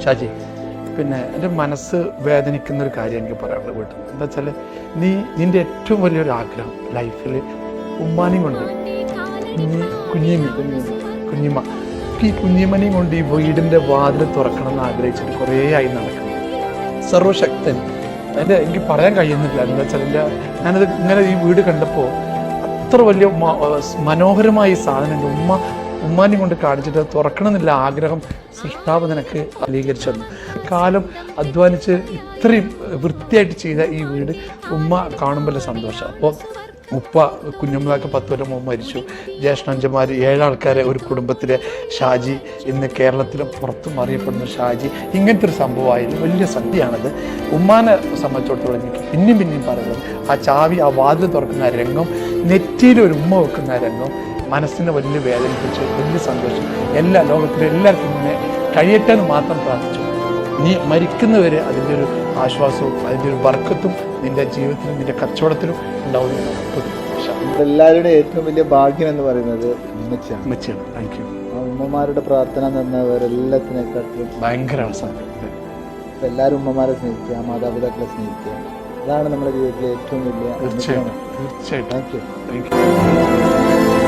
ഷാജി, പിന്നെ എൻ്റെ മനസ്സ് വേദനിക്കുന്ന ഒരു കാര്യം എനിക്ക് പറയാനുള്ളത് വീട്ടിൽ. എന്താ വെച്ചാൽ നിൻ്റെ ഏറ്റവും വലിയൊരു ആഗ്രഹം ലൈഫിൽ ഉമ്മാനെയും കൊണ്ട് കുഞ്ഞിമ്മ ഈ കുഞ്ഞിമ്മനെയും കൊണ്ട് ഈ വീടിൻ്റെ വാതിൽ തുറക്കണം എന്ന് ആഗ്രഹിച്ചിട്ട് കുറേ ആയി നടക്കണം. സർവശക്തൻ എനിക്ക് പറയാൻ കഴിയുന്നില്ല. എന്താ വെച്ചാൽ ഞാനത് ഇങ്ങനെ ഈ വീട് കണ്ടപ്പോൾ അത്ര വലിയ മനോഹരമായ ഈ സാധനം ഉമ്മാനെയും കൊണ്ട് കാണിച്ചിട്ട് തുറക്കണമെന്നില്ല ആഗ്രഹം സൃഷ്ടാവ് നിനക്ക് അംഗീകരിച്ചു തന്നു. കാലം അധ്വാനിച്ച് ഇത്രയും വൃത്തിയായിട്ട് ചെയ്ത ഈ വീട് ഉമ്മ കാണുമ്പോൾ സന്തോഷം. അപ്പോൾ ഉപ്പ കുഞ്ഞുമ്മക്ക് 10 കൊല്ലം മുമ്പ് മരിച്ചു. ജ്യേഷ്ഠാഞ്ചന്മാർ 7 ആൾക്കാരെ ഒരു കുടുംബത്തിലെ ഷാജി ഇന്ന് കേരളത്തിലും പുറത്തും അറിയപ്പെടുന്ന ഷാജി. ഇങ്ങനത്തെ ഒരു സംഭവമായിരുന്നു, വലിയ സദ്യയാണത്. ഉമ്മാനെ സംബന്ധിച്ചിടത്തോളം എനിക്ക് പിന്നെയും പറയുന്നത് ആ ചാവി, ആ വാതിൽ തുറക്കുന്ന രംഗം, നെറ്റിയിൽ ഒരു ഉമ്മ വെക്കുന്ന രംഗം മനസ്സിനെ വലിയ വേദനിപ്പിച്ചു, വലിയ സന്തോഷം. എല്ലാ ലോകത്തിലെ എല്ലാവർക്കും ഇങ്ങനെ കഴിയട്ടെ എന്ന് മാത്രം പ്രാർത്ഥിച്ചു. നീ മരിക്കുന്നവരെ അതിൻ്റെ ഒരു ആശ്വാസവും അതിൻ്റെ ഒരു ബർക്കത്തും നിന്റെ ജീവിതത്തിലും നിന്റെ കച്ചവടത്തിലും ഉണ്ടാവുന്നു. എല്ലാവരുടെ ഏറ്റവും വലിയ ഭാഗ്യം എന്ന് പറയുന്നത് ഉമ്മച്ചിയാണ്. Thank you. ഉമ്മമാരുടെ പ്രാർത്ഥന എന്ന് പറഞ്ഞാൽ എല്ലാത്തിനെക്കാട്ടും ഭയങ്കര അവസാനം. എല്ലാവരും ഉമ്മമാരെ സ്നേഹിക്കുക, മാതാപിതാക്കളെ സ്നേഹിക്കുക, അതാണ് നമ്മുടെ ജീവിതത്തിലെ ഏറ്റവും വലിയ. തീർച്ചയായിട്ടും. Thank you. Thank you.